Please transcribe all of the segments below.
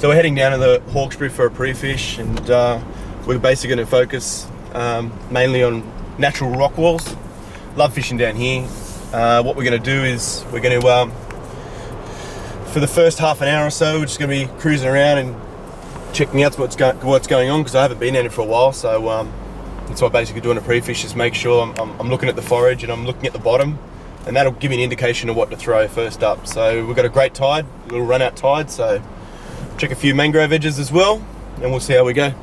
So we're heading down to the Hawkesbury for a pre-fish, and we're basically going to focus mainly on natural rock walls. Love fishing down here. What we're going to do is we're going to, for the first half an hour or so, we're just going to be cruising around and checking out what's going on, because I haven't been down here for a while. So that's what I'm basically doing a pre-fish, is make sure I'm looking at the forage and I'm looking at the bottom, and that'll give me an indication of what to throw first up. So we've got a great tide, a little run out tide, so check a few mangrove edges as well, and we'll see how we go.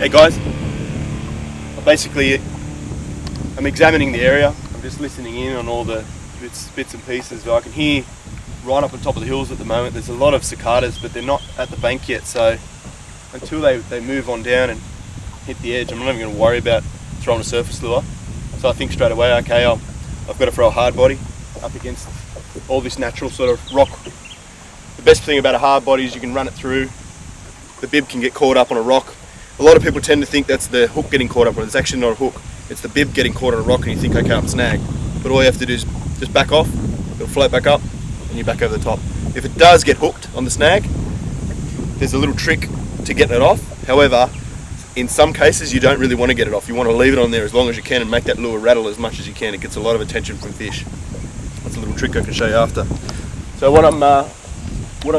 Hey guys, I'm examining the area. I'm just listening in on all the bits and pieces. I can hear right up on top of the hills at the moment. There's a lot of cicadas, but they're not at the bank yet. So until they move on down and hit the edge, I'm not even going to worry about throwing a surface lure. So I think straight away, okay, I've got to throw a hard body up against all this natural sort of rock. The best thing about a hard body is you can run it through. The bib can get caught up on a rock. A lot of people tend to think that's the hook getting caught up on it. It's actually not a hook. It's the bib getting caught on a rock, and you think, okay, I'm snagged. But all you have to do is just back off, it'll float back up, and you're back over the top. If it does get hooked on the snag, there's a little trick to getting it off. However, in some cases, you don't really want to get it off. You want to leave it on there as long as you can and make that lure rattle as much as you can. It gets a lot of attention from fish. That's a little trick I can show you after. So what I've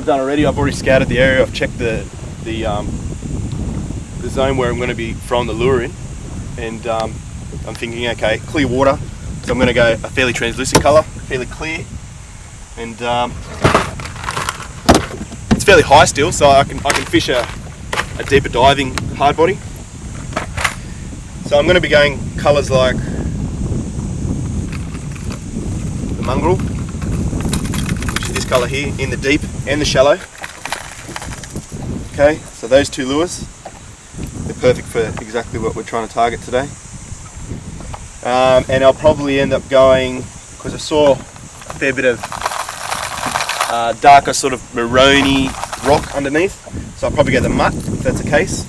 done already, I've already scouted the area. I've checked the zone where I'm going to be throwing the lure in, and I'm thinking, okay, clear water, so I'm going to go a fairly translucent colour, fairly clear, and it's fairly high still, so I can fish a deeper diving hard body. So I'm going to be going colours like the mongrel, which is this colour here, in the deep and the shallow. Okay, so those two lures, they're perfect for exactly what we're trying to target today. And I'll probably end up going, because I saw a fair bit of darker sort of maroony rock underneath, so I'll probably go the mutt if that's the case.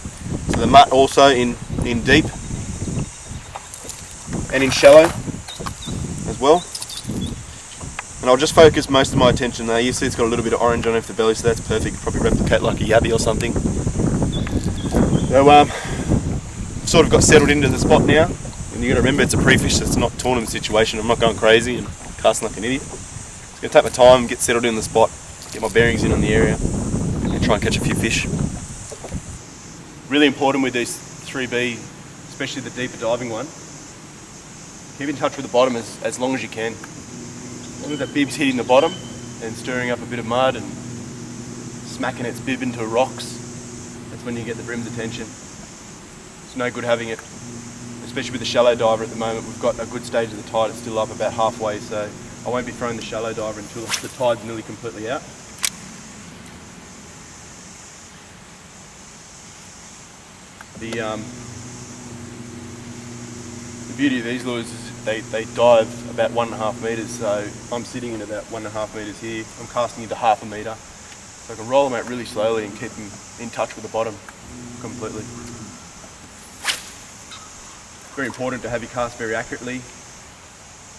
So the mutt also in deep and in shallow as well. And I'll just focus most of my attention there. You see it's got a little bit of orange underneath the belly, so that's perfect. Probably replicate like a yabby or something. So sort of got settled into the spot now, and you got to remember it's a pre-fish, so it's not a tournament situation. I'm not going crazy and casting like an idiot. It's going to take my time, get settled in the spot, get my bearings in on the area, and try and catch a few fish. Really important with these 3B, especially the deeper diving one, keep in touch with the bottom as long as you can. As long as that bib's hitting the bottom and stirring up a bit of mud and smacking its bib into rocks, that's when you get the brim's attention. It's no good having it, especially with the shallow diver at the moment. We've got a good stage of the tide, it's still up about halfway, so I won't be throwing the shallow diver until the tide's nearly completely out. The beauty of these lures is they dive about 1.5 metres, so I'm sitting in about 1.5 metres here. I'm casting into 0.5 metre, so I can roll them out really slowly and keep them in touch with the bottom completely. Very important to have your cast very accurately.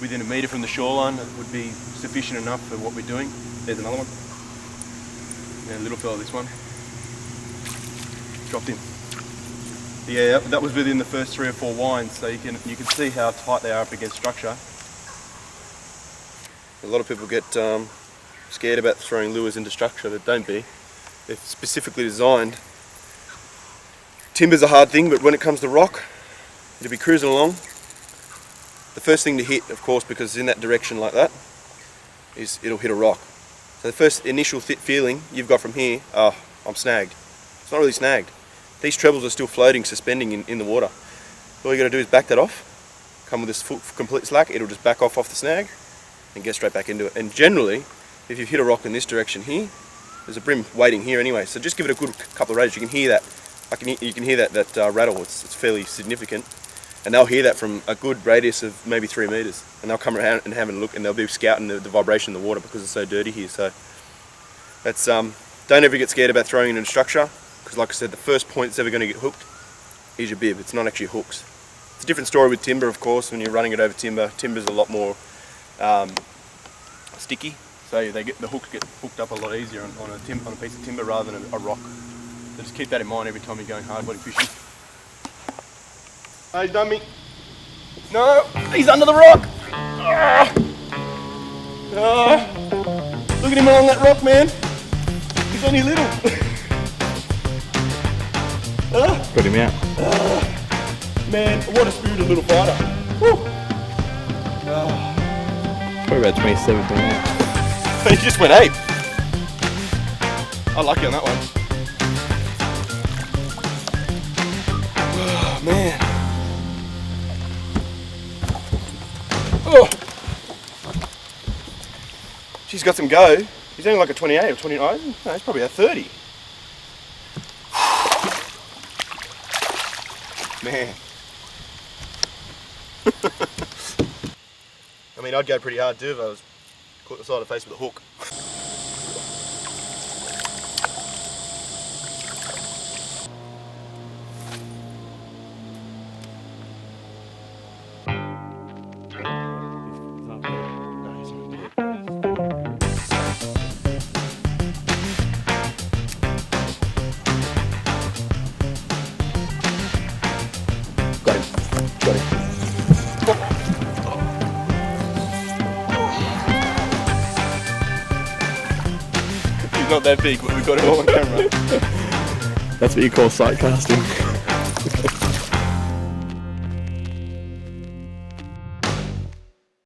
Within 1 metre from the shoreline, that would be sufficient enough for what we're doing. There's another one. And a little fella, this one. Dropped in. Yeah, that was within the first 3 or 4 winds, so you can see how tight they are up against structure. A lot of people get scared about throwing lures into structure, but don't be. They're specifically designed. Timber's a hard thing, but when it comes to rock, it'll be cruising along. The first thing to hit, of course, because it's in that direction like that, is it'll hit a rock. So the first initial feeling you've got from here, oh, I'm snagged. It's not really snagged. these trebles are still floating, suspending in the water. All you got to do is back that off, come with this foot complete slack, it'll just back off the snag and get straight back into it. And generally, if you've hit a rock in this direction here, there's a brim waiting here anyway, so just give it a good couple of rattles. You can hear that. You can hear that rattle. It's fairly significant, and they'll hear that from a good radius of maybe 3 meters, and they'll come around and have a look, and they'll be scouting the vibration in the water because it's so dirty here. So that's don't ever get scared about throwing in a structure, because like I said, the first point that's ever going to get hooked is your bib. It's not actually hooks. It's a different story with timber, of course. When you're running it over timber, timber's a lot more sticky. So the hooks get hooked up a lot easier on a piece of timber rather than a rock. So just keep that in mind every time you're going hard body fishing. Oh, he's done me. No, he's under the rock. Look at him on that rock, man. He's only little. Got him out. Man, what a spirited little fighter. Probably about 27 minutes. He just went ape. I'm lucky on that one. Oh, man. Oh. She's got some go. He's only like a 28 or 29. No, he's probably a 30. Man. I mean, I'd go pretty hard too if I was caught the side of the face with a hook. Got him. He's not that big, but we got him all on camera. That's what you call sight casting.